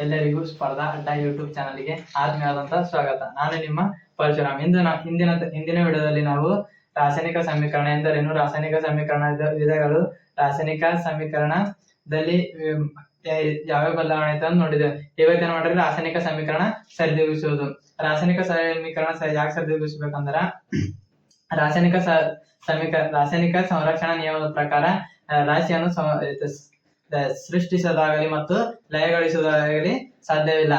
ಎಲ್ಲರಿಗೂ ಸ್ಪರ್ಧಾ ಅಡ್ಡ ಯೂಟ್ಯೂಬ್ ಚಾನಲ್ಗೆ ಆತ್ಮೀಯವಾದಂತಹ ಸ್ವಾಗತ. ನಾನು ನಿಮ್ಮ ಪರಶುರಾಮ್. ಹಿಂದಿನ ವಿಡಿಯೋದಲ್ಲಿ ನಾವು ರಾಸಾಯನಿಕ ಸಮೀಕರಣ ಎಂದರೇನು, ರಾಸಾಯನಿಕ ಸಮೀಕರಣದ ವಿಧಗಳು, ರಾಸಾಯನಿಕ ಸಮೀಕರಣದಲ್ಲಿ ಯಾವ ಬದಲಾವಣೆ ಐತೆ ಅಂತ ನೋಡಿದ್ದೇವೆ. ಇವತ್ತೇನು ಮಾಡಿದ್ರೆ ರಾಸಾಯನಿಕ ಸಮೀಕರಣ ಸರಿದೂಗಿಸುವುದು. ರಾಸಾಯನಿಕ ಸಮೀಕರಣ ಯಾಕೆ ಸರಿದೂಗಿಸಬೇಕಂದ್ರ ರಾಸಾಯನಿಕ ಸಂರಕ್ಷಣಾ ನಿಯಮದ ಪ್ರಕಾರ ರಾಶಿಯನ್ನು ಸೃಷ್ಟಿಸೋದಾಗಲಿ ಮತ್ತು ಲಯಗೊಳಿಸುವುದಾಗಲಿ ಸಾಧ್ಯವಿಲ್ಲ.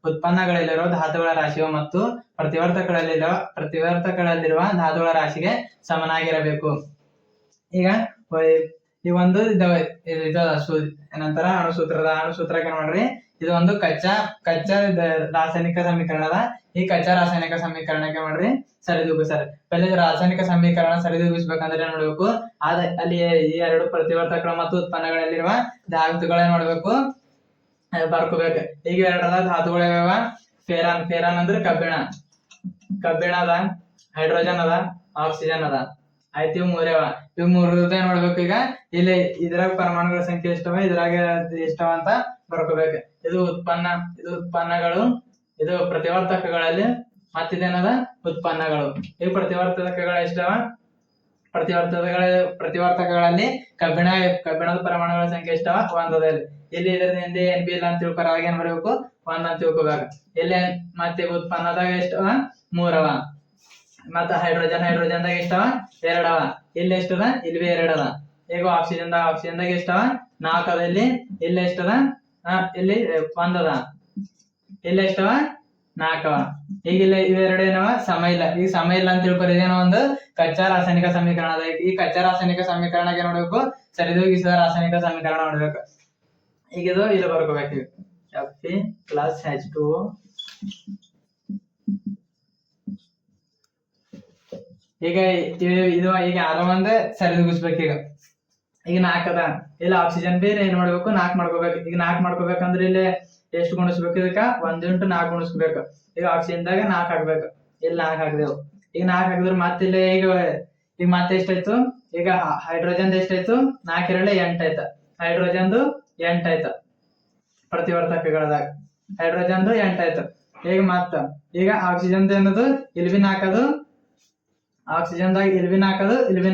ಉತ್ಪನ್ನಗಳಲ್ಲಿರುವ ಧಾತುಗಳ ರಾಶಿಯು ಮತ್ತು ಪ್ರತಿವರ್ತಕಗಳಲ್ಲಿರುವ ಧಾತುಗಳ ರಾಶಿಗೆ ಸಮನಾಗಿರಬೇಕು. ಈಗ ಈ ಒಂದು ನಂತರ ಅಣುಸೂತ್ರಕ್ಕೆ ನೋಡ್ರಿ, ಇದು ಒಂದು ಕಚ್ಚಾ ರಾಸಾಯನಿಕ ಸಮೀಕರಣದ. ಈ ಕಚ್ಚಾ ರಾಸಾಯನಿಕ ಸಮೀಕರಣಕ್ಕೆ ನೋಡ್ರಿ ಸರಿದೂಗಿಸ್ತಾರೆ. ರಾಸಾಯನಿಕ ಸಮೀಕರಣ ಸರಿದೂಗಿಸ್ಬೇಕಂದ್ರೆ ಏನ್ ಮಾಡ್ಬೇಕು, ಅಲ್ಲಿ ಈ ಎರಡು ಪ್ರತಿವರ್ತಕಗಳು ಮತ್ತು ಉತ್ಪನ್ನಗಳಲ್ಲಿರುವ ಧಾತುಗಳೇ ನೋಡ್ಬೇಕು, ಬರ್ಕೋಬೇಕು. ಈಗ ಎರಡರ ಧಾತುಗಳಿವ ಫೇರಾನ್ ಅಂದ್ರೆ ಕಬ್ಬಿಣ ಅದ, ಹೈಡ್ರೋಜನ್ ಅದ, ಆಕ್ಸಿಜನ್ ಅದ. ಆಯ್ತು, ಇವ್ ಮೂರೇವ. ಇವ್ ಮೂರದ ಏನ್ ಮಾಡ್ಬೇಕು, ಈಗ ಇಲ್ಲಿ ಇದ್ರಾಗ ಪರಮಾಣುಗಳ ಸಂಖ್ಯೆ ಎಷ್ಟವ, ಇದ್ರಾಗ ಎಷ್ಟವ ಅಂತ ಬರ್ಕೋಬೇಕು. ಇದು ಉತ್ಪನ್ನಗಳು, ಇದು ಪ್ರತಿವರ್ತಕಗಳಲ್ಲಿ, ಮತ್ತಿದೇನದ ಉತ್ಪನ್ನಗಳು. ಈ ಪ್ರತಿವರ್ತಕಗಳ ಎಷ್ಟವ, ಪ್ರತಿವರ್ತಕಗಳಲ್ಲಿ ಕಬ್ಬಿಣದ ಪರಮಾಣುಗಳ ಸಂಖ್ಯೆ ಎಷ್ಟವ, ಒಂದದಲ್ಲಿ. ಇಲ್ಲಿ ಇದರಿಂದ ಏನ್ ಬಿ ಇಲ್ಲ ಅಂತ ತಿಳ್ಕೊರ, ಆಗ ಏನ್ ಬರ್ಬೇಕು, ಒಂದ್ ಅಂತ ತಿಳ್ಕೊಬೇಕು. ಇಲ್ಲಿ ಮತ್ತೆ ಉತ್ಪನ್ನದಾಗ ಎಷ್ಟವ, ಮೂರವ. ಮತ್ತ ಹೈಡ್ರೋಜನ್ದಾಗ ಎಷ್ಟವ, ಎರಡವ. ಇಲ್ಲಿ ಎಷ್ಟದ, ಇಲ್ಲಿ ಎರಡದ. ಈಗ ಆಕ್ಸಿಜನ್ದಾಗ ಎಷ್ಟವ, ನಾಲ್ಕದ. ಇಲ್ಲಿ ಎಷ್ಟದ, ಇಲ್ಲಿ ಒಂದದ. ಇಲ್ಲಿ ಎಷ್ಟವ, ನಾಲ್ಕವ. ಈಗ ಇಲ್ಲ ಇವೆರಡು ಏನವ, ಸಮ ಇಲ್ಲ. ಈಗ ಸಮ ಇಲ್ಲ ಅಂತ ತಿಳ್ಕೊರಿ, ಇದೇನೋ ಒಂದು ಕಚ್ಚಾ ರಾಸಾಯನಿಕ ಸಮೀಕರಣ ಅದ. ಈ ಕಚ್ಚಾ ರಾಸಾಯನಿಕ ಸಮೀಕರಣಕ್ಕೆ ನೋಡ್ಬೇಕು, ಸರಿದೂಗಿಸಿದ ರಾಸಾಯನಿಕ ಸಮೀಕರಣ ನೋಡ್ಬೇಕು. ಈಗ ಇದು ಇಲ್ಲಿ ಬರ್ಕೋಬೇಕು, Fe plus H2O. ಈಗ ಇದು ಈಗ ಆರಾಮಂದ ಸರಿದೂಗಿಸ್ಬೇಕು. ಈಗ ನಾಲ್ಕದ, ಇಲ್ಲ ಆಕ್ಸಿಜನ್ ಬೇರೆ ಏನ್ ಮಾಡ್ಬೇಕು, 4 ಮಾಡ್ಕೋಬೇಕು. ಈಗ 4 ಮಾಡ್ಕೋಬೇಕಂದ್ರೆ ಇಲ್ಲಿ ಎಷ್ಟು ಗುಣಿಸ್ಬೇಕು, ಇದಕ್ಕ 1 × 4 ಗುಣಿಸ್ಬೇಕು. ಈಗ ಆಕ್ಸಿಜನ್ದಾಗ 4 ಹಾಕ್ಬೇಕು, ಇಲ್ಲಿ 4 ಹಾಕ್ದೇವು. ಈಗ 4 ಹಾಕಿದ್ರೆ ಮತ್ತೆ ಇಲ್ಲಿ ಈಗ ಮತ್ತೆ ಎಷ್ಟಾಯ್ತು, ಈಗ ಹೈಡ್ರೋಜನ್ ಎಷ್ಟಾಯ್ತು, 4 × 2 8 ಆಯ್ತು. ಹೈಡ್ರೋಜನ್ದು 8 ಆಯ್ತು, ಪ್ರತಿವರ್ತಕಗಳದಾಗ ಹೈಡ್ರೋಜನ್ದು 8 ಆಯ್ತು. ಈಗ ಆಕ್ಸಿಜನ್ ಏನದು, ಇಲ್ಲಿ ಹಾಕದು, ಆಕ್ಸಿಜನ್ದಾಗ ಇಲ್ಲಿ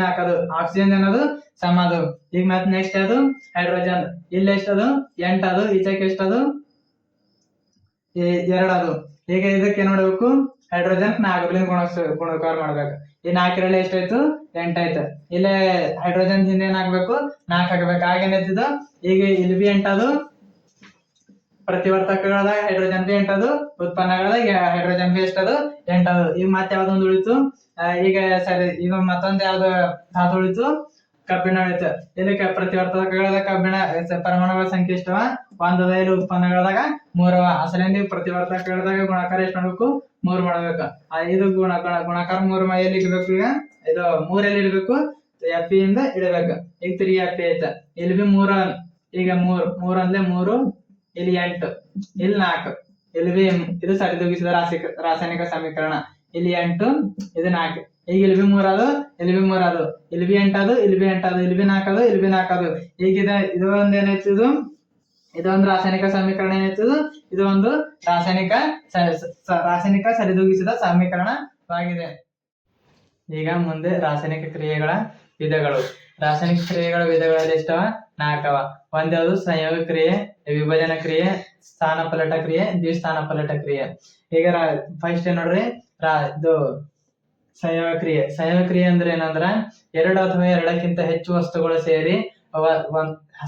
ಹಾಕದು, ಆಕ್ಸಿಜನ್ ಏನದು ಸಮದು. ಈಗ ಮತ್ತೆ ನೆಕ್ಸ್ಟ್ ಅದು ಹೈಡ್ರೋಜನ್, ಇಲ್ಲಿ ಎಷ್ಟದು, 8 ಅದು, ಈಚಕ್ಕೆ ಎಷ್ಟದು, 2 ಅದು. ಈಗ ಇದಕ್ಕೆ ಏನ್ ಮಾಡ್ಬೇಕು, ಹೈಡ್ರೋಜನ್ 4 ಗುಣಕಾರ ಮಾಡ್ಬೇಕು. ಈ 4 ರಲ್ಲಿ ಎಷ್ಟಾಯ್ತು, 8 ಆಯ್ತು. ಇಲ್ಲೇ ಹೈಡ್ರೋಜನ್ ಹಿಂದೆ ಏನ್ ಹಾಕ್ಬೇಕು, 4 ಹಾಕ್ಬೇಕು. ಆಗೇನೈತಿದು, ಈಗ ಇಲ್ಲಿ 8 ಅದು, ಪ್ರತಿವರ್ತಕಗಳದಾಗ ಹೈಡ್ರೋಜನ್ 8 ಅದು, ಉತ್ಪನ್ನಗಳದಾಗ ಹೈಡ್ರೋಜನ್ ಎಷ್ಟದು, 8 ಅದು. ಈಗ ಮತ್ತೆ ಯಾವ್ದೊಂದು ಉಳಿತು, ಈಗ ಸರಿ, ಈಗ ಮತ್ತೊಂದು ಯಾವ್ದು ಧಾತು ಉಳಿತು, ಕಬ್ಬಿಣ ಉಳಿತು. ಇದಕ್ಕೆ ಪ್ರತಿವರ್ತಕಗಳಾದ ಕಬ್ಬಿಣ ಪರಮಾಣುಗಳ ಸಂಖ್ಯೆ ಎಷ್ಟವ, 1 ಅದ. ಇಲ್ಲಿ ಉತ್ಪನ್ನಗಳದಾಗ 3 ಅವ. ಅಸಲಿಂದ ಪ್ರತಿವರ್ತಕಗಳದಾಗ ಗುಣಾಕಾರ ಎಷ್ಟು ಮಾಡ್ಬೇಕು, 3 ಮಾಡ್ಬೇಕು. ಇದು ಗುಣಾಕಾರ 3 ಎಲ್ಲಿ ಇಡ್ಬೇಕು, ಈಗ ಇದು 3 ಎಲ್ಲಿ ಇಡ್ಬೇಕು, Fe ಇಂದ ಇಡಬೇಕು. ಈಗ 3Fe ಆಯ್ತು. ಇಲ್ಲಿ ಬಿ 3, ಈಗ 3 ಅಂದ್ಲೆ 3, ಇಲ್ಲಿ 8, ಇಲ್ಲಿ 4, ಇಲ್ಲಿ ಬಿ ಇದು ಸರಿದೂಗಿಸಿದ ರಾಸಾಯನಿಕ ಸಮೀಕರಣ. ಇಲ್ಲಿ 8, ಇದು 4. ಈಗ ಇಲ್ಲಿ ಬಿ 3 ಅದು, ಇಲ್ಲಿ ಬಿ 3 ಅದು, ಇಲ್ಲಿ ಬಿ 8 ಅದು, ಇಲ್ಲಿ ಬಿ 8 ಅದು, ಇಲ್ಲಿ ಬಿ 4 ಅದು, ಇಲ್ಲಿ ಬಿ 4 ಅದು. ಈಗ ಇದು ಒಂದು ಏನಾಯ್ತು, ಇದೊಂದು ರಾಸಾಯನಿಕ ಸಮೀಕರಣ ಏನಾಯ್ತು, ಇದು ಒಂದು ರಾಸಾಯನಿಕ ಸರಿದೂಗಿಸಿದ ಸಮೀಕರಣವಾಗಿದೆ. ಈಗ ಮುಂದೆ ರಾಸಾಯನಿಕ ಕ್ರಿಯೆಗಳ ವಿಧಗಳು. ರಾಸಾಯನಿಕ ಕ್ರಿಯೆಗಳ ವಿಧಗಳಲ್ಲಿ ಎಷ್ಟವ, 4 ಅವ. ಒಂದ್ಯಾವುದು ಸಂಯೋಗ ಕ್ರಿಯೆ, ವಿಭಜನ ಕ್ರಿಯೆ, ಸ್ಥಾನಪಲ್ಲಟ ಕ್ರಿಯೆ, ದ್ವಿಸ್ಥಾನಪಲ್ಲಟ ಕ್ರಿಯೆ. ಈಗ ಫಸ್ಟ್ ಏನ್ ನೋಡ್ರಿ, ಇದು ಸಂಯೋಗ ಕ್ರಿಯೆ ಅಂದ್ರೆ ಏನಂದ್ರ, 2 ಅಥವಾ 2ಕ್ಕಿಂತ ಹೆಚ್ಚು ವಸ್ತುಗಳು ಸೇರಿ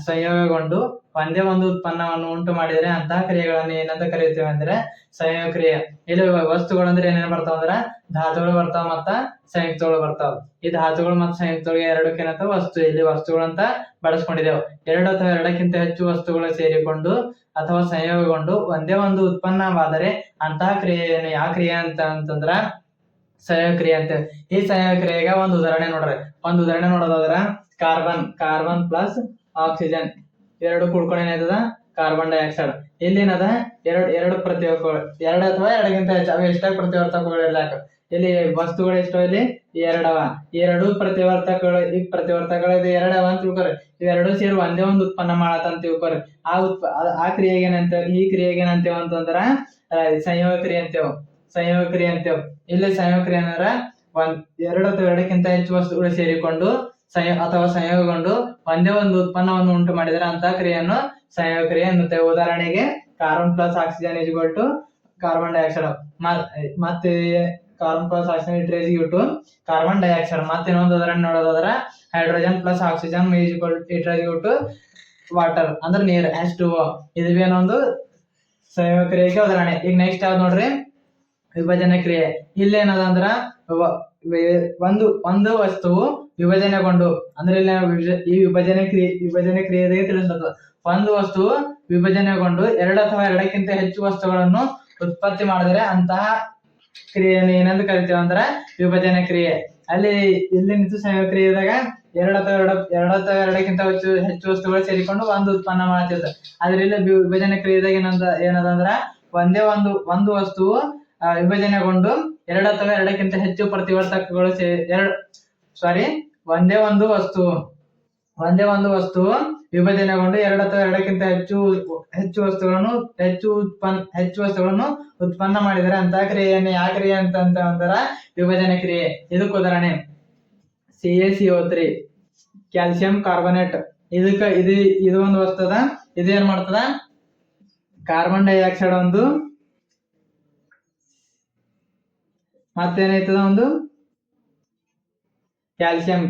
ಸಂಯೋಗಗೊಂಡು ಒಂದೇ ಒಂದು ಉತ್ಪನ್ನವನ್ನು ಉಂಟು ಮಾಡಿದ್ರೆ ಅಂತಹ ಕ್ರಿಯೆಗಳನ್ನು ಏನಂತ ಕರೀತೀವಿ ಅಂದ್ರೆ ಸಂಯೋಗ ಕ್ರಿಯೆ. ಇಲ್ಲಿ ವಸ್ತುಗಳು ಅಂದ್ರೆ ಏನೇನು ಬರ್ತಾವ ಅಂದ್ರ, ಧಾತುಗಳು ಬರ್ತಾವ ಮತ್ತ ಸಂಯುಕ್ತಗಳು ಬರ್ತಾವ. ಈ ಧಾತುಗಳು ಮತ್ತು ಸಂಯುಕ್ತಗಳಿಗೆ ಎರಡಕ್ಕೇನಂತ ವಸ್ತು, ಇಲ್ಲಿ ವಸ್ತುಗಳು ಅಂತ ಬಳಸ್ಕೊಂಡಿದ್ದೇವೆ. 2 ಅಥವಾ 2ಕ್ಕಿಂತ ಹೆಚ್ಚು ವಸ್ತುಗಳು ಸೇರಿಕೊಂಡು ಅಥವಾ ಸಂಯೋಗಗೊಂಡು ಒಂದೇ ಒಂದು ಉತ್ಪನ್ನವಾದರೆ ಅಂತಹ ಕ್ರಿಯೆ ಯಾವ ಕ್ರಿಯೆ ಅಂತಂದ್ರ ಸಂಯೋಗ ಕ್ರಿಯೆ ಅಂತ. ಈ ಸಂಯೋಗ ಕ್ರಿಯೆಗೆ ಒಂದು ಉದಾಹರಣೆ ನೋಡೋದಾದ್ರ ಕಾರ್ಬನ್ ಪ್ಲಸ್ ಆಕ್ಸಿಜನ್ ಎರಡು ಕೂಡ್ಕೊಂಡು ಏನಾಯ್ತದ, ಕಾರ್ಬನ್ ಡೈಆಕ್ಸೈಡ್. ಇಲ್ಲಿ ಏನದ, ಎರಡು ಪ್ರತಿವರ್ತಕಗಳು, 2 ಅಥವಾ 2ಕ್ಕಿಂತ ಹೆಚ್ಚು, ಅವು ಎಷ್ಟೇ ಪ್ರತಿವರ್ತಕಗಳು ಇರ್ಲಾಕ ಇಲ್ಲಿ ವಸ್ತುಗಳು ಎಷ್ಟು ಇಲ್ಲಿ ಎರಡವ. ಎರಡು ಪ್ರತಿವರ್ತಕಗಳು, ಈ ಪ್ರತಿವರ್ತಕಗಳು ಇದು ಎರಡವ ಅಂತ ತಿಳ್ಕೊರಿ. ಇವೆರಡು ಸೇರಿ ಒಂದೇ ಒಂದು ಉತ್ಪನ್ನ ಮಾಡತ್ತಂತ ತಿಳ್ಕೊರಿ. ಆ ಕ್ರಿಯೆಗೆ ಏನಂತೇವ್, ಈ ಕ್ರಿಯೆಗೆ ಏನಂತೇವ್ ಅಂತಂದ್ರ ಸಂಯೋಗ ಕ್ರಿಯೆ ಅಂತೇವ್. ಸಂಯೋಗ ಕ್ರಿಯೆ ಅಂತೇವ್. ಇಲ್ಲಿ ಸಂಯೋಗ ಕ್ರಿಯೆ ಅಂದ್ರ ಎರಡು ಅಥವಾ ಎರಡಕ್ಕಿಂತ ಹೆಚ್ಚು ವಸ್ತುಗಳು ಸೇರಿಕೊಂಡು ಅಥವಾ ಸಂಯೋಗಗೊಂಡು ಒಂದೇ ಒಂದು ಉತ್ಪನ್ನವನ್ನು ಉಂಟು ಮಾಡಿದರೆ ಅಂತ ಕ್ರಿಯೆಯನ್ನು ಸಂಯೋಗ ಕ್ರಿಯೆ ಎನ್ನುತ್ತೇವೆ. ಉದಾಹರಣೆಗೆ carbon plus oxygen is equal to carbon dioxide. ಮತ್ತೆ carbon plus oxygen it is equal to carbon dioxide. ಮತ್ತೆ ಇನ್ನೊಂದು ಉದಾಹರಣೆ ನೋಡೋದಾದ್ರೆ hydrogen plus oxygen it is equal to water ಅಂದ್ರೆ ನೀರ್ H2O. ಇದು ಏನೊಂದು ಸಂಯೋಗ ಕ್ರಿಯೆಗೆ ಉದಾಹರಣೆ. ಈಗ ನೆಕ್ಸ್ಟ್ ಯಾವ್ದು ನೋಡ್ರಿ, ವಿಭಜನೆ ಕ್ರಿಯೆ. ಇಲ್ಲಿ ಏನದ ಅಂದ್ರ ಒಂದು ವಸ್ತುವು ವಿಭಜನೆಗೊಂಡು ಅಂದ್ರೆ ಇಲ್ಲಿ ಈ ವಿಭಜನೆ ಕ್ರಿಯೆಗೆ ತಿಳಿಸ್ತದ. ಒಂದು ವಸ್ತುವು ವಿಭಜನೆಗೊಂಡು ಎರಡು ಅಥವಾ ಎರಡಕ್ಕಿಂತ ಹೆಚ್ಚು ವಸ್ತುಗಳನ್ನು ಉತ್ಪತ್ತಿ ಮಾಡಿದರೆ ಅಂತಹ ಕ್ರಿಯೆಯನ್ನು ಏನಂತ ಕರಿತೇವೆ ಅಂದ್ರೆ ವಿಭಜನೆ ಕ್ರಿಯೆ. ಅಲ್ಲಿ ಇಲ್ಲಿ ನಿಂತು ಸಂಯೋಗ ಕ್ರಿಯೆದಾಗ ಎರಡು ಅಥವಾ ಎರಡಕ್ಕಿಂತ ಹೆಚ್ಚು ವಸ್ತುಗಳು ಸೇರಿಕೊಂಡು ಒಂದು ಉತ್ಪನ್ನ ಮಾಡ್ತಿರ್ತದೆ. ಆದ್ರೆ ಇಲ್ಲಿ ವಿಭಜನೆ ಕ್ರಿಯೆದಾಗ ಏನದಂದ್ರ ಒಂದು ವಸ್ತುವು ವಿಭಜನೆಗೊಂಡು ಎರಡು ಅಥವಾ ಎರಡಕ್ಕಿಂತ ಹೆಚ್ಚು ಪ್ರತಿವರ್ತಕಗಳು ಒಂದೇ ಒಂದು ವಸ್ತುವು ವಿಭಜನೆಗೊಂಡು ಎರಡು ಅಥವಾ ಎರಡಕ್ಕಿಂತ ಹೆಚ್ಚು ವಸ್ತುಗಳನ್ನು ಉತ್ಪನ್ನ ಮಾಡಿದರೆ ಅಂತ ಕ್ರಿಯೆಯನ್ನು ಯಾವ ಕ್ರಿಯೆ ಅಂತರ ವಿಭಜನೆ ಕ್ರಿಯೆ. ಇದಕ್ಕೆ ಉದಾಹರಣೆ CaCO3 ಕ್ಯಾಲ್ಸಿಯಂ ಕಾರ್ಬನೇಟ್. ಇದು ಒಂದು ವಸ್ತು ಅದ. ಇದೇನ್ ಮಾಡ್ತದ, ಕಾರ್ಬನ್ ಡೈಆಕ್ಸೈಡ್ ಒಂದು ಮತ್ತೇನೈತದ ಒಂದು ಕ್ಯಾಲ್ಸಿಯಂ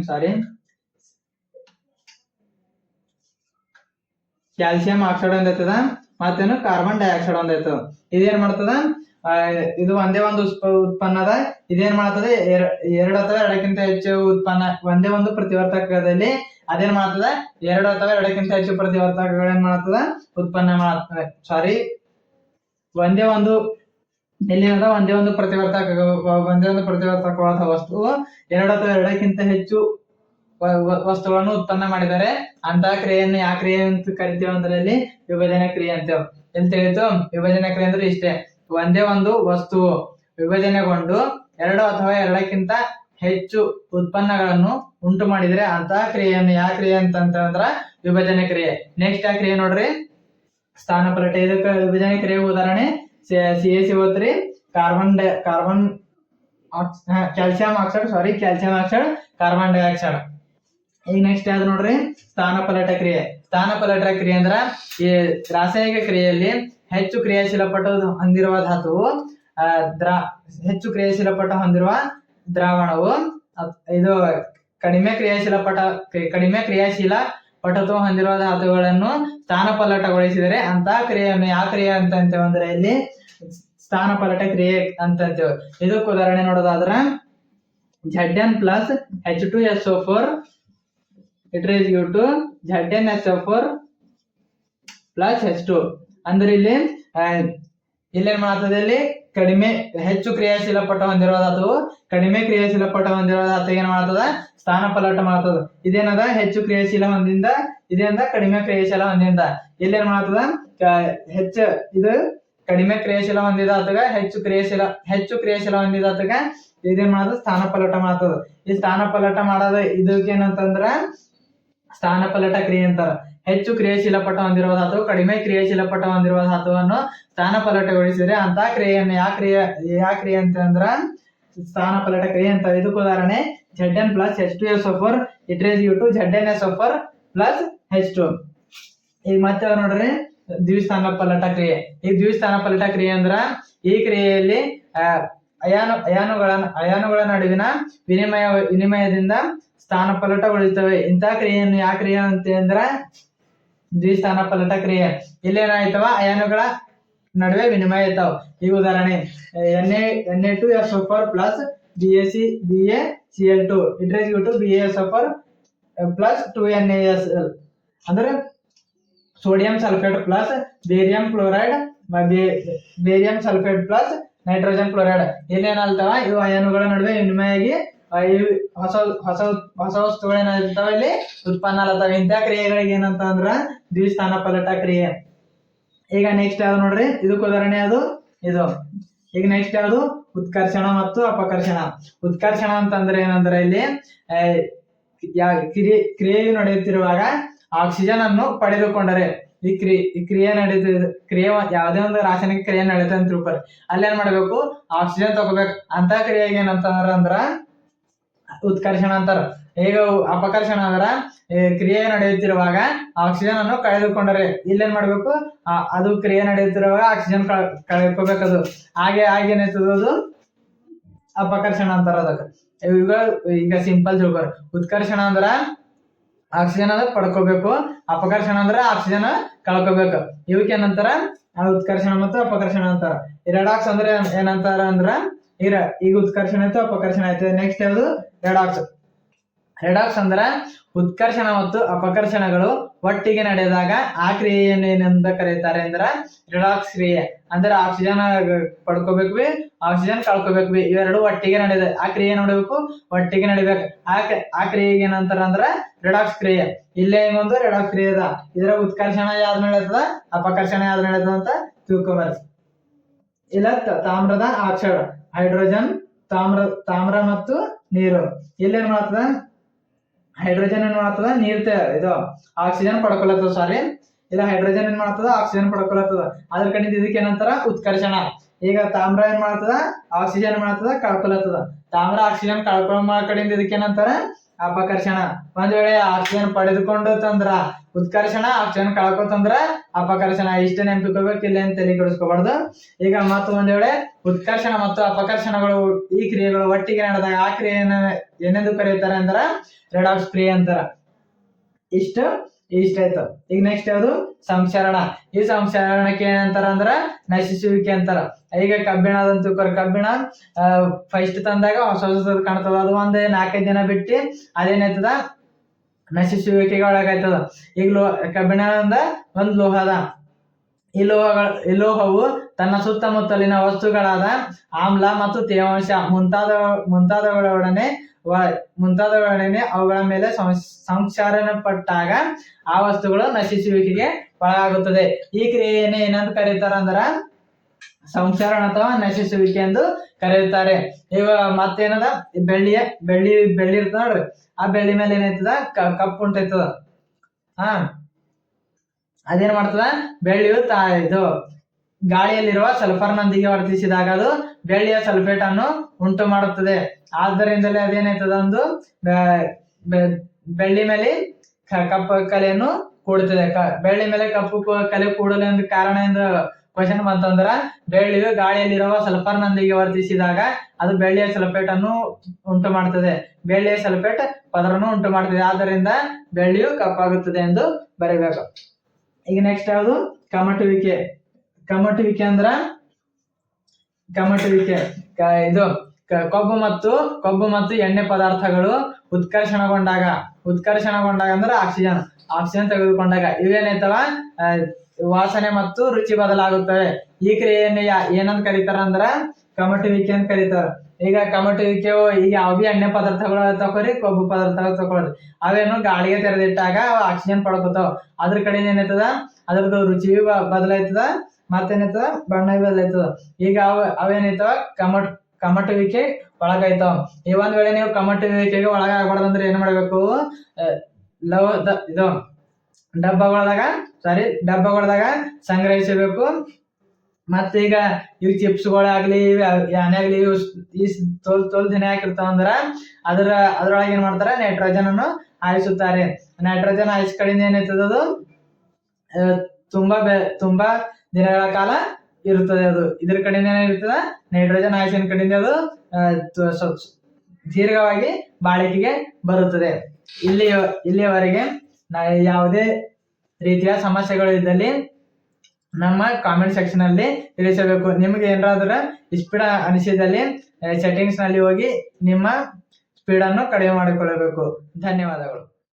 ಆಕ್ಸೈಡ್ ಒಂದ್ ಐತದ, ಮತ್ತೇನು ಕಾರ್ಬನ್ ಡೈಆಕ್ಸೈಡ್ ಒಂದ್ ಐತದ. ಇದೇನ್ ಮಾಡ್ತದ, ಇದು ಒಂದೇ ಒಂದು ಉತ್ಪನ್ನ ಅದ. ಇದೇನ್ ಮಾಡ್ತದೆ, ಎರಡು ಅಥವಾ ಎರಡಕ್ಕಿಂತ ಹೆಚ್ಚು ಉತ್ಪನ್ನ ಒಂದೇ ಒಂದು ಪ್ರತಿವರ್ತಕದಲ್ಲಿ ಅದೇನ್ ಮಾಡ್ತದ, ಎರಡು ಅಥವಾ ಎರಡಕ್ಕಿಂತ ಹೆಚ್ಚು ಪ್ರತಿವರ್ತಕಗಳೇನ್ ಮಾಡ್ತದ ಉತ್ಪನ್ನ ಮಾಡ್ತದೆ. ಒಂದೇ ಒಂದು ಪ್ರತಿವರ್ತಕವಾದ ವಸ್ತುವು ಎರಡು ಅಥವಾ ಎರಡಕ್ಕಿಂತ ಹೆಚ್ಚು ವಸ್ತುಗಳನ್ನು ಉತ್ಪನ್ನ ಮಾಡಿದರೆ ಅಂತ ಕ್ರಿಯೆಯನ್ನು ಯಾವ ಕ್ರಿಯೆ ಅಂತ ಕರಿತೇವೆ ಅಂದ್ರೆ ಇಲ್ಲಿ ವಿಭಜನೆ ಕ್ರಿಯೆ ಅಂತೇವೆ. ಎಲ್ಲಿ ತಿಳಿಯಿತು, ವಿಭಜನೆ ಕ್ರಿಯೆ ಅಂದ್ರೆ ಇಷ್ಟೇ. ಒಂದೇ ಒಂದು ವಸ್ತುವು ವಿಭಜನೆಗೊಂಡು ಎರಡು ಅಥವಾ ಎರಡಕ್ಕಿಂತ ಹೆಚ್ಚು ಉತ್ಪನ್ನಗಳನ್ನು ಉಂಟು ಮಾಡಿದರೆ ಅಂತ ಕ್ರಿಯೆಯನ್ನು ಯಾವ ಕ್ರಿಯೆ ಅಂತಂದ್ರ ವಿಭಜನೆ ಕ್ರಿಯೆ. ನೆಕ್ಸ್ಟ್ ಆ ಕ್ರಿಯೆ ನೋಡ್ರಿ, ಸ್ಥಾನಪಲಟ. ಇದಕ್ಕೆ ವಿಭಜನೆ ಕ್ರಿಯೆ ಉದಾಹರಣೆ CaCO3 calcium oxide carbon dioxide. ಈಗ ನೆಕ್ಸ್ಟ್ ಯಾವ್ದು ನೋಡ್ರಿ, ಸ್ಥಾನಪಲಟ ಕ್ರಿಯೆ. ಸ್ಥಾನಪಲಟ ಕ್ರಿಯೆ ಅಂದ್ರ ಈ ರಾಸಾಯನಿಕ ಕ್ರಿಯೆಯಲ್ಲಿ ಹೆಚ್ಚು ಕ್ರಿಯಾಶೀಲಪಟ್ಟು ಹೊಂದಿರುವ ಧಾತುವು ಹೆಚ್ಚು ಕ್ರಿಯಾಶೀಲಪಟ್ಟು ಹೊಂದಿರುವ ದ್ರಾವಣವು ಇದು ಕಡಿಮೆ ಕ್ರಿಯಾಶೀಲ ಪಟುತ್ವ ಹೊಂದಿರುವ ಧಾತುಗಳನ್ನು ಸ್ಥಾನಪಲ್ಲಟಗೊಳಿಸಿದರೆ ಅಂತ ಕ್ರಿಯೆಯನ್ನು ಯಾವ ಕ್ರಿಯೆ ಅಂತಂತೇವೆ ಅಂದ್ರೆ ಇಲ್ಲಿ ಸ್ಥಾನಪಲ್ಲಟ ಕ್ರಿಯೆ ಅಂತಂತೇವೆ. ಇದಕ್ಕೆ ಉದಾಹರಣೆ ನೋಡೋದಾದ್ರ Zn plus H2SO4 it is equal to ZnSO4 plus H2. ಅಂದ್ರೆ ಇಲ್ಲಿ ಏನ್ ಮಾಡ್ತದೆ, ಇಲ್ಲಿ ಹೆಚ್ಚು ಕ್ರಿಯಾಶೀಲ ಪಟ ಹೊಂದಿರುವ ಧಾತು ಕಡಿಮೆ ಕ್ರಿಯಾಶೀಲ ಪಟ ಹೊಂದಿರುವ ಧಾತು ಏನ್ ಮಾಡ್ತದ, ಸ್ಥಾನಪಲ್ಲಟ ಮಾಡ್ತದ. ಇದೇನದ ಹೆಚ್ಚು ಕ್ರಿಯಾಶೀಲ ಹೊಂದಿಂದ, ಇದೇಂದ ಕಡಿಮೆ ಕ್ರಿಯಾಶೀಲ ಹೊಂದಿಂದ. ಇಲ್ಲೇನ್ ಮಾಡ್ತದ, ಇದು ಕಡಿಮೆ ಕ್ರಿಯಾಶೀಲ ಹೊಂದಿದ ಆತಗ ಹೆಚ್ಚು ಕ್ರಿಯಾಶೀಲ ಹೊಂದಿದ ಆತಗ ಇದೇನ್ ಮಾಡ್ತದ, ಸ್ಥಾನಪಲ್ಲಟ ಮಾಡ್ತದ. ಈ ಸ್ಥಾನಪಲ್ಲಟ ಮಾಡೋದು ಇದಕ್ಕೇನಂತಂದ್ರ ಸ್ಥಾನಪಲ್ಲಟ ಕ್ರಿಯೆ ಅಂತಾರ. ಹೆಚ್ಚು ಕ್ರಿಯಾಶೀಲ ಪಟ ಹೊಂದಿರುವ ಧಾತು ಕಡಿಮೆ ಕ್ರಿಯಾಶೀಲ ಪಟ ಹೊಂದಿರುವ ಧಾತುವನ್ನು ಸ್ಥಾನಪಲ್ಲಟಗೊಳಿಸಿದರೆ ಅಂತ ಕ್ರಿಯೆಯನ್ನು ಯಾವ ಕ್ರಿಯೆ ಅಂತಂದ್ರ ಸ್ಥಾನಪಲ್ಲಟ ಕ್ರಿಯೆ ಅಂತ. ಇದಕ್ಕೆ ಉದಾಹರಣೆ Zn plus H2SO4 it is equal to ZnSO4 plus H2. ಈಗ ಮತ್ತೆ ನೋಡ್ರಿ ದ್ವಿಸ್ಥಾನಪಲ್ಲಟ ಕ್ರಿಯೆ. ಈ ದ್ವಿಸ್ಥಾನಪಲ್ಲಟ ಕ್ರಿಯೆ ಅಂದ್ರ ಈ ಕ್ರಿಯೆಯಲ್ಲಿ ಅಯಾನುಗಳ ನಡುವಿನ ವಿನಿಮಯದಿಂದ ಸ್ಥಾನಪಲ್ಲಟಗೊಳಿಸುತ್ತವೆ. ಇಂಥ ಕ್ರಿಯೆಯನ್ನು ಯಾವ ಕ್ರಿಯೆ ಅಂತಂದ್ರ ದ್ವಿಸ್ಥಾನಪಲ್ಲಟ ಕ್ರಿಯೆ. ಇಲ್ಲೇನಾಯ್ತವ, ಅಯಾನುಗಳ ನಡುವೆ ವಿನಿಮಯ ಇರ್ತಾವ. ಈ ಉದಾಹರಣೆ Na2SO4 plus BaCl2 it is equal to BaSO4 plus 2NaSl. ಅಂದ್ರೆ sodium sulphate plus barium chloride plus nitrogen chloride. ಇಲ್ಲೇನಾಗ್ತಾವ, ಇವು ಅಯಾನುಗಳ ನಡುವೆ ವಿನಿಮಯ ಆಗಿ ಹೊಸ ವಸ್ತುಗಳೇನಾಗ್ತಾವ ಇಲ್ಲಿ ಉತ್ಪನ್ನ ಆಗ್ತಾವ. ಇಂಥ ಕ್ರಿಯೆಗಳಿಗೆ ಏನಂತ ಅಂದ್ರ ದ್ವಿಸ್ಥಾನಪಲ್ಲಟ ಕ್ರಿಯೆ. ಈಗ ನೆಕ್ಸ್ಟ್ ಯಾವ್ದು ನೋಡ್ರಿ, ಇದಕ್ಕೆ ಉದಾಹರಣೆ ಇದು ಈಗ ನೆಕ್ಸ್ಟ್ ಯಾವುದು ಉತ್ಕರ್ಷಣ ಮತ್ತು ಅಪಕರ್ಷಣ. ಉತ್ಕರ್ಷಣ ಅಂತಂದ್ರೆ ಏನಂದ್ರೆ ಇಲ್ಲಿ ಕ್ರಿಯೆಯು ನಡೆಯುತ್ತಿರುವಾಗ ಆಕ್ಸಿಜನ್ ಅನ್ನು ಪಡೆದುಕೊಂಡರೆ ಈ ಕ್ರಿಯೆ ಕ್ರಿಯೆ ಯಾವುದೇ ಒಂದು ರಾಸಾಯನಿಕ ಕ್ರಿಯೆ ನಡೀತದೆ ಅಂತ ತಿಳ್ಕೊರಿ. ಅಲ್ಲೇನ್ ಮಾಡ್ಬೇಕು, ಆಕ್ಸಿಜನ್ ತಗೋಬೇಕು. ಅಂತ ಕ್ರಿಯೆಗೆ ಏನಂತಂದ್ರ ಉತ್ಕರ್ಷಣ ಅಂತಾರ. ಈಗ ಅಪಕರ್ಷಣ ಅಂದ್ರ ಕ್ರಿಯೆ ನಡೆಯುತ್ತಿರುವಾಗ ಆಕ್ಸಿಜನ್ ಅನ್ನು ಕಳೆದುಕೊಂಡರೆ ಇಲ್ಲೇನ್ ಮಾಡ್ಬೇಕು, ಅದು ಕ್ರಿಯೆ ನಡೆಯುತ್ತಿರುವಾಗ ಆಕ್ಸಿಜನ್ ಕಳ್ಕೋಬೇಕದು. ಹಾಗೆ ಏನಾಯ್ತದ ಅಪಕರ್ಷಣ ಅಂತಾರ ಅದಕ್ಕೆ. ಈಗ ಸಿಂಪಲ್ ತಿಳ್ಕೊರಿ. ಉತ್ಕರ್ಷಣ ಅಂದ್ರ ಆಕ್ಸಿಜನ್ ಅದ ಪಡ್ಕೋಬೇಕು, ಅಪಕರ್ಷಣ ಅಂದ್ರ ಆಕ್ಸಿಜನ್ ಕಳ್ಕೋಬೇಕು. ಇವಕ್ಕೆ ಏನಂತಾರ ಉತ್ಕರ್ಷಣ ಮತ್ತು ಅಪಕರ್ಷಣ ಅಂತಾರ. ರೆಡಾಕ್ಸ್ ಅಂದ್ರೆ ಏನಂತಾರ ಅಂದ್ರ ಈಗ ಉತ್ಕರ್ಷಣ ಆಯ್ತು, ಅಪಕರ್ಷಣ ಆಯ್ತು. ನೆಕ್ಸ್ಟ್ ಯಾವುದು ರೆಡಾಕ್ಸ್. ರೆಡಾಕ್ಸ್ ಅಂದ್ರ ಉತ್ಕರ್ಷಣ ಮತ್ತು ಅಪಕರ್ಷಣಗಳು ಒಟ್ಟಿಗೆ ನಡೆದಾಗ ಆ ಕ್ರಿಯೆಯನ್ನು ಏನಂತ ಕರೀತಾರೆ ಅಂದ್ರ ರೆಡಾಕ್ಸ್ ಕ್ರಿಯೆ. ಅಂದ್ರೆ ಆಕ್ಸಿಜನ್ ಪಡ್ಕೋಬೇಕು, ಆಕ್ಸಿಜನ್ ಕಳ್ಕೋಬೇಕು, ಇವೆರಡು ಒಟ್ಟಿಗೆ ನಡೆದ ಆ ಕ್ರಿಯೆ ನೋಡಬೇಕು, ಒಟ್ಟಿಗೆ ನಡಿಬೇಕು. ಆ ಕ್ರಿಯೆಗೆ ಏನಂತಾರ ಅಂದ್ರ ರೆಡಾಕ್ಸ್ ಕ್ರಿಯೆ. ಇಲ್ಲೇ ಒಂದು ರೆಡಾಕ್ಸ್ ಕ್ರಿಯೆ ಅದ. ಇದರ ಉತ್ಕರ್ಷಣ ಯಾವ್ದು ನಡೆಯತದ, ಅಪಕರ್ಷಣ ಯಾವ್ದು ನಡೆಯತದ ಅಂತ ತಿಳ್ಕೊಬಾರ್ದು. ಇಲ್ಲ ತಾಮ್ರದ ಆಕ್ಸೈಡ್, ಹೈಡ್ರೋಜನ್, ತಾಮ್ರ ಮತ್ತು ನೀರು. ಇಲ್ಲೇನ್ ಮಾಡ್ತದ, ಹೈಡ್ರೋಜನ್ ಏನ್ ಮಾಡ್ತದ, ನೀರ್ ಇದು ಆಕ್ಸಿಜನ್ ಪಡ್ಕೊಳತ್ತದ. ಸಾರಿ, ಇಲ್ಲ ಹೈಡ್ರೋಜನ್ ಏನ್ ಮಾಡ್ತದ, ಆಕ್ಸಿಜನ್ ಪಡ್ಕೊಳತ್ತದ. ಅದ್ರ ಕಡೆ ಇದಕ್ಕೆ ಏನಂತಾರ ಉತ್ಕರ್ಷಣ. ಈಗ ತಾಮ್ರ ಏನ್ ಮಾಡ್ತದ, ಆಕ್ಸಿಜನ್ ಏನ್ ಮಾಡ್ತದ, ಕಳ್ಕೊಳತ್ತದ. ತಾಮ್ರ ಆಕ್ಸಿಜನ್ ಕಳ್ಕೊಳ್ಳೋ ಕಡೆಯಿಂದ ಇದಕ್ಕೆ ಏನಂತಾರ ಅಪಕರ್ಷಣ. ಒಂದ್ ವೇಳೆ ಆಕ್ಸಿಜನ್ ಪಡೆದುಕೊಂಡು ತಂದ್ರ ಉತ್ಕರ್ಷಣ, ಆಕ್ಸಿಜನ್ ಕಳ್ಕೊತಂದ್ರ ಅಪಕರ್ಷಣ. ಇಷ್ಟ ನೆನಪಿಕೋಬೇಕು, ಇಲ್ಲ ಅಂತ ತಲೆ ಕೆಡಿಸ್ಕೋಬಾರ್ದು. ಈಗ ಮತ್ತು ಒಂದ್ ವೇಳೆ ಉತ್ಕರ್ಷಣ ಮತ್ತು ಅಪಕರ್ಷಣಗಳು ಈ ಕ್ರಿಯೆಗಳು ಒಟ್ಟಿಗೆ ನಡೆದಾಗ ಆ ಕ್ರಿಯೆಯನ್ನ ಏನೆಂದು ಕರೀತಾರೆ ಅಂದ್ರ ರೆಡಾಕ್ಸ್ ಕ್ರಿಯೆ ಅಂತಾರ. ಇಷ್ಟ ಆಯ್ತು. ಈಗ ನೆಕ್ಸ್ಟ್ ಯಾವುದು ಸಂಸರಣ. ಈ ಸಂಸರಣಕ್ಕೆ ಏನಂತಾರ ಅಂದ್ರ ನಶಿಸುವಿಕೆ ಅಂತಾರ. ಈಗ ಕಬ್ಬಿಣದಂತೂ ಕಬ್ಬಿಣ ಫಸ್ಟ್ ತಂದಾಗ ಹೊಸ ಕಾಣ್ತದ, ಅದು ಒಂದ್ 4-5 ದಿನ ಬಿಟ್ಟು ಅದೇನಾಯ್ತದ ನಶಿಸುವಿಕೆಗೆ ಒಳಗಾಯ್ತದ. ಈಗ ಕಬ್ಬಿಣದಿಂದ ಒಂದ್ ಲೋಹ ಅದ. ಈ ಲೋಹವು ತನ್ನ ಸುತ್ತಮುತ್ತಲಿನ ವಸ್ತುಗಳಾದ ಆಮ್ಲ ಮತ್ತು ತೇವಾಂಶ ಮುಂತಾದವುಗಳೊಡನೆ ಅವುಗಳ ಮೇಲೆ ಸಂಕ್ಷಾರಪಟ್ಟಾಗ ಆ ವಸ್ತುಗಳು ನಶಿಸುವಿಕೆಗೆ ಒಳಗಾಗುತ್ತದೆ. ಈ ಕ್ರಿಯೆಯನ್ನೇ ಏನಂತ ಕರೀತಾರ ಅಂದ್ರ ಸಂಕ್ಷಾರಣ ಅಥವಾ ನಶಿಸುವಿಕೆ ಎಂದು ಕರೆಯುತ್ತಾರೆ. ಈಗ ಮತ್ತೇನದ, ಬೆಳ್ಳಿ ಇರ್ತದ ನೋಡ್ರಿ, ಆ ಬೆಳ್ಳಿ ಮೇಲೆ ಏನಾಯ್ತದ ಕಪ್ಪು ಉಂಟಾಯ್ತದ. ಅದೇನ್ ಮಾಡ್ತದ, ಬೆಳ್ಳಿಯು ಇದು ಗಾಳಿಯಲ್ಲಿರುವ ಸಲ್ಫರ್ನೊಂದಿಗೆ ವರ್ತಿಸಿದಾಗ ಅದು ಬೆಳ್ಳಿಯ ಸಲ್ಫೇಟ್ ಅನ್ನು ಉಂಟು ಮಾಡುತ್ತದೆ. ಆದ್ದರಿಂದಲೇ ಅದೇನಾಯ್ತದ, ಒಂದು ಬೆಳ್ಳಿ ಮೇಲೆ ಕಪ್ಪು ಕಲೆಯನ್ನು ಕೂಡುತ್ತದೆ. ಬೆಳ್ಳಿ ಮೇಲೆ ಕಪ್ಪು ಕಲೆ ಕೂಡಲು ಒಂದು ಕಾರಣ ಎಂದು ಕ್ವಶನ್ ಬಂತಂದ್ರ, ಬೆಳ್ಳಿಯು ಗಾಳಿಯಲ್ಲಿರುವ ಸಲ್ಫರ್ನೊಂದಿಗೆ ವರ್ತಿಸಿದಾಗ ಅದು ಬೆಳ್ಳಿಯ ಸಲ್ಫೇಟ್ ಅನ್ನು ಉಂಟು ಮಾಡ್ತದೆ, ಬೆಳ್ಳಿಯ ಸಲ್ಫೇಟ್ ಪದರನ್ನು ಉಂಟು ಮಾಡ್ತದೆ. ಆದ್ದರಿಂದ ಬೆಳ್ಳಿಯು ಕಪ್ಪಾಗುತ್ತದೆ ಎಂದು ಬರೀಬೇಕು. ಈಗ ನೆಕ್ಸ್ಟ್ ಯಾವುದು ಕಮಟುವಿಕೆ. ಇದು ಕೊಬ್ಬು ಮತ್ತು ಎಣ್ಣೆ ಪದಾರ್ಥಗಳು ಉತ್ಕರ್ಷಣಗೊಂಡಾಗ ಅಂದ್ರೆ ಆಕ್ಸಿಜನ್ ತೆಗೆದುಕೊಂಡಾಗ ಇವೇನೈತವ ವಾಸನೆ ಮತ್ತು ರುಚಿ ಬದಲಾಗುತ್ತವೆ. ಈ ಕ್ರಿಯೆಯನ್ನು ಏನಂತ ಕರೀತಾರ ಅಂದ್ರ ಕಮಟುವಿಕೆ ಅಂತ ಕರೀತಾರ. ಈಗ ಕಮಟುವಿಕೆಯು ಈಗ ಯಾವ ಎಣ್ಣೆ ಪದಾರ್ಥಗಳು ತಗೋರಿ, ಕೊಬ್ಬು ಪದಾರ್ಥಗಳು ತಗೊಳ್ರಿ, ಅವೇನು ಗಾಳಿಗೆ ತೆರೆದಿಟ್ಟಾಗ ಆಕ್ಸಿಜನ್ ಪಡ್ಕೋತಾವ. ಅದ್ರ ಕಡೆ ಏನಾಯ್ತದ, ಅದ್ರದ್ದು ರುಚಿ ಬದಲಾಯ್ತದ, ಮತ್ತೇನಾಯ್ತದ ಬಣ್ಣ ಬದಲಾಯ್ತದ. ಈಗ ಅವೇನೈತವ ಕಮಟುವಿಕೆ ಒಳಗಾಯ್ತಾವ. ಈ ಒಂದ್ ವೇಳೆ ನೀವು ಕಮಟುವಿಕೆಗೆ ಒಳಗಾಗಬಾರ್ದಂದ್ರೆ ಏನ್ ಮಾಡ್ಬೇಕು, ಇದು ಡಬ್ಬಗಳದಾಗ ಸಂಗ್ರಹಿಸಬೇಕು. ಮತ್ತೀಗ ಇವ್ ಚಿಪ್ಸ್ಗಳಾಗ್ಲಿ ಏನಾಗ್ಲಿ ಈ ತೋಲ್ ದಿನ ಹಾಕಿರ್ತಾವ ಅಂದ್ರ ಅದ್ರೊಳಗೆ ಏನ್ ಮಾಡ್ತಾರ, ನೈಟ್ರೋಜನ್ ಅನ್ನು ಹಾಯಿಸುತ್ತಾರೆ. ನೈಟ್ರೋಜನ್ ಹಾಯಿಸ್ ಕಡೆಯಿಂದ ಏನಾಯ್ತದ, ಅದು ತುಂಬಾ ದಿನಗಳ ಕಾಲ ಇರುತ್ತದೆ. ಅದು ಇದ್ರ ಕಡೆಯಿಂದ ಏನಿರ್ತದ, ನೈಟ್ರೋಜನ್ ಹಾಯಿಸಿನ ಕಡೆಯಿಂದ ಅದು ದೀರ್ಘವಾಗಿ ಬಾಳಿಕೆಗೆ ಬರುತ್ತದೆ. ಇಲ್ಲಿಯವರೆಗೆ ಯಾವುದೇ ರೀತಿಯ ಸಮಸ್ಯೆಗಳು ಇದ್ದಲ್ಲಿ ನಮ್ಮ ಕಾಮೆಂಟ್ ಸೆಕ್ಷನ್ ಅಲ್ಲಿ ತಿಳಿಸಬೇಕು. ನಿಮ್ಗೆ ಏನಾದ್ರ ಸ್ಪೀಡ್ ಅನಿಸಿದಲ್ಲಿ ಸೆಟ್ಟಿಂಗ್ಸ್ ನಲ್ಲಿ ಹೋಗಿ ನಿಮ್ಮ ಸ್ಪೀಡ್ ಅನ್ನು ಕಡಿಮೆ ಮಾಡಿಕೊಳ್ಳಬೇಕು. ಧನ್ಯವಾದಗಳು.